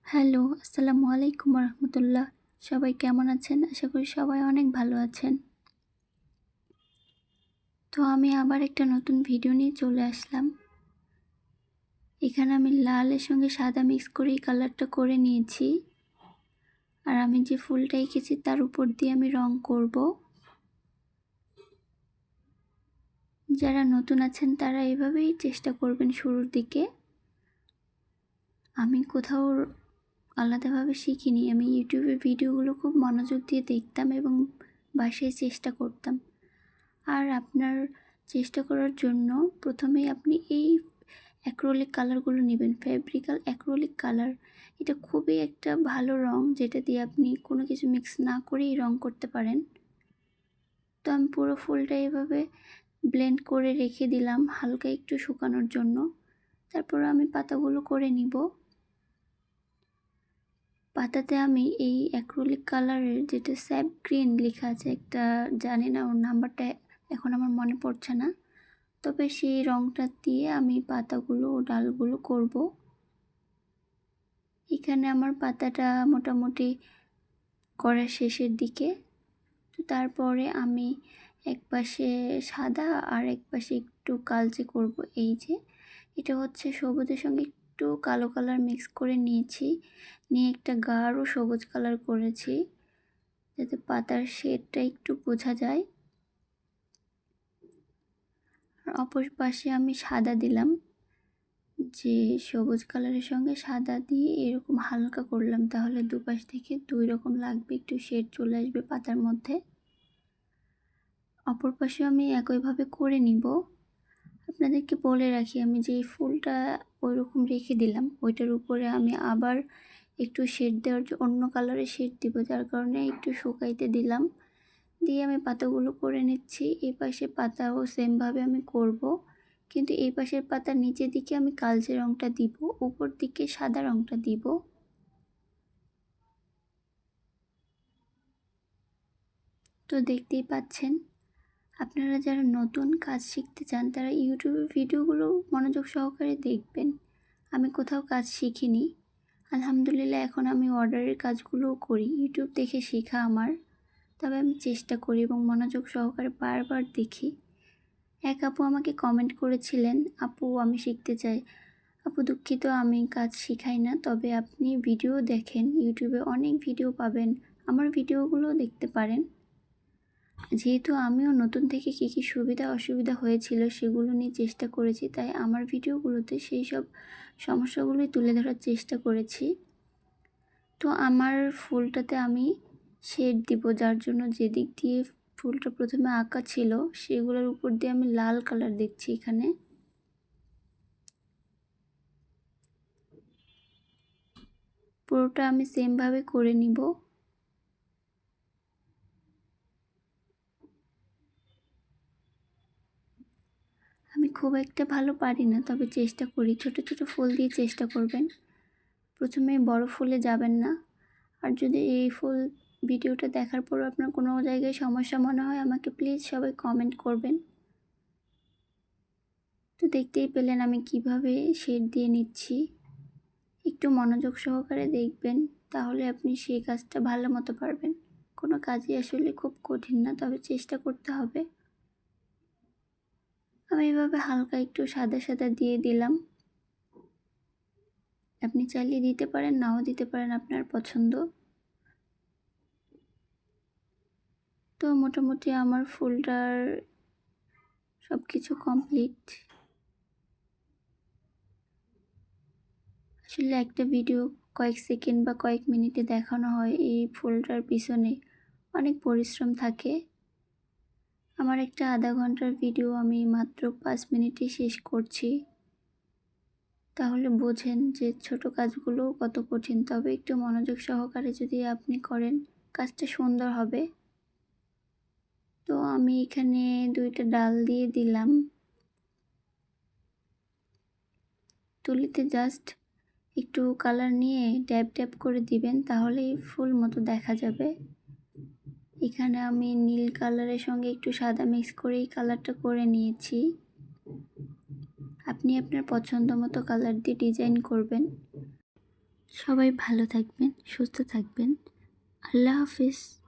Hello, আসসালামু আলাইকুম রহমতুল্লাহ। সবাই কেমন আছেন? আশা করি সবাই অনেক ভালো আছেন। তো আমি আবার একটা নতুন ভিডিও নিয়ে চলে আসলাম। এখানে আমি লালের সঙ্গে সাদা মিক্স করে এই কালারটা করে নিয়েছি। আর আমি যে ফুলটা এঁকেছি তার উপর দিয়ে আমি রং করব। যারা নতুন আছেন তারা এভাবেই চেষ্টা করবেন শুরুর দিকে। আমি কোথাও আলাদাভাবে শিখিনি। আমি ইউটিউবের ভিডিওগুলো খুব মনোযোগ দিয়ে দেখতাম এবং বাসায় চেষ্টা করতাম। আর আপনার চেষ্টা করার জন্য প্রথমেই আপনি এই অ্যাক্রিলিক কালারগুলো নেবেন। ফেব্রিক্যাল অ্যাক্রিলিক কালার, এটা খুবই একটা ভালো রং, যেটা দিয়ে আপনি কোনো কিছু মিক্স না করেই রং করতে পারেন। তো আমি পুরো ফুলটা এভাবে ব্লেন্ড করে রেখে দিলাম হালকা একটু শুকানোর জন্য। তারপর আমি পাতাগুলো করে নিব। পাতাতে আমি এই অ্যাক্রিলিক কালারের যেটা স্যাপ গ্রিন লেখা আছে, একটা জানি না ওর নাম্বারটা এখন আমার মনে পড়ছে না, তবে সেই রংটা দিয়ে আমি পাতাগুলো ও ডালগুলো করব। এখানে আমার পাতাটা মোটামুটি করার শেষের দিকে। তো তারপরে আমি এক পাশে সাদা আর এক পাশে একটু কালচে করব। এই যে এটা হচ্ছে সবুজের সঙ্গে একটু কালো কালার মিক্স করে নিয়েছি, নিয়ে একটা গাঢ় সবুজ কালার করেছি যাতে পাতার শেডটা একটু বোঝা যায়। আর অপর পাশে আমি সাদা দিলাম, যে সবুজ কালারের সঙ্গে সাদা দিয়ে এরকম হালকা করলাম, তাহলে দুপাশ থেকে দুই রকম লাগবে, একটু শেড চলে আসবে পাতার মধ্যে। অপর পাশে আমি একইভাবে করে নিব। আপনাদেরকে বলে রাখি, আমি যে ফুলটা ওইরকম রেখে দিলাম ওইটার উপরে আমি আবার একটু শেড দেওয়ার অন্য কালারের শেড দিব, যার কারণে একটু শুকাইতে দিলাম। দিয়ে আমি পাতাগুলো করে নিচ্ছি। এই পাশে পাতাও সেমভাবে আমি করব, কিন্তু এই পাশের পাতার নিচের দিকে আমি কালচে রংটা দিব, উপর দিকে সাদা রংটা দিব। তো দেখতেই পাচ্ছেন, আপনারা যারা নতুন কাজ শিখতে চান তারা ইউটিউবের ভিডিওগুলো মনোযোগ সহকারে দেখবেন। আমি কোথাও কাজ শিখিনি, আলহামদুলিল্লাহ এখন আমি অর্ডারের কাজগুলোও করি, ইউটিউব দেখে শেখা আমার। তবে আমি চেষ্টা করি এবং মনোযোগ সহকারে বারবার দেখি। এক আপু আমাকে কমেন্ট করেছিলেন, আপু আমি শিখতে চাই। আপু দুঃখিত, আমি কাজ শিখাই না, তবে আপনি ভিডিও দেখেন, ইউটিউবে অনেক ভিডিও পাবেন, আমার ভিডিওগুলো দেখতে পারেন। যেহেতু আমিও নতুন থেকে কী কী সুবিধা অসুবিধা হয়েছিল সেগুলো নিয়ে চেষ্টা করেছি, তাই আমার ভিডিওগুলোতে সেই সব সমস্যাগুলোই তুলে ধরার চেষ্টা করেছি। তো আমার ফুলটাতে আমি শেড দিব, যার জন্য যেদিক দিয়ে ফুলটা প্রথমে আঁকা ছিল সেগুলোর উপর দিয়ে আমি লাল কালার দিচ্ছি। এখানে পুরোটা আমি সেমভাবে করে নিব। আমি খুব একটা ভালো পারি না, তবে চেষ্টা করি। ছোট ছোট ফুল দিয়ে চেষ্টা করবেন, প্রথমে বড় ফুলে যাবেন না। আর যদি এই ফুল ভিডিওটা দেখার পর আপনার কোনো জায়গায় সমস্যা মনে হয়, আমাকে প্লিজ সবাই কমেন্ট করবেন। তো দেখতেই পেলেন আমি কিভাবে শেড দিয়ে নিচ্ছি। একটু মনোযোগ সহকারে দেখবেন, তাহলে আপনি সেই কাজটা ভালো মতো পারবেন। কোনো কাজই আসলে খুব কঠিন না, তবে চেষ্টা করতে হবে। আমি এভাবে হালকা একটু সাদা সাদা দিয়ে দিলাম। আপনি চাইলে দিতে পারেন, নাও দিতে পারেন, আপনার পছন্দ। তো মোটামুটি আমার ফুলটার সব কিছু কমপ্লিট। আসলে একটা ভিডিও কয়েক সেকেন্ড বা কয়েক মিনিটে দেখানো হয়, এই ফুলটার পিছনে অনেক পরিশ্রম থাকে। আমার একটা আধা ঘন্টার ভিডিও আমি মাত্র 5 মিনিটে শেষ করছি। তাহলে বোঝেন যে ছোট কাজগুলোও কত কঠিন, তবে একটু মনোযোগ সহকারে যদি আপনি করেন কাজটা সুন্দর হবে। তো আমি এখানে 2টা ডাল দিয়ে দিলাম। তুলিতে জাস্ট একটু কালার নিয়ে ড্যাব ড্যাব করে দিবেন, তাহলেই ফুল মতো দেখা যাবে। এখানে আমি নীল কালারের সঙ্গে একটু সাদা মিক্স করে এই কালারটা করে নিয়েছি। আপনি আপনার পছন্দ মতো কালার দিয়ে ডিজাইন করবেন। সবাই ভালো থাকবেন, সুস্থ থাকবেন। আল্লাহ হাফিজ।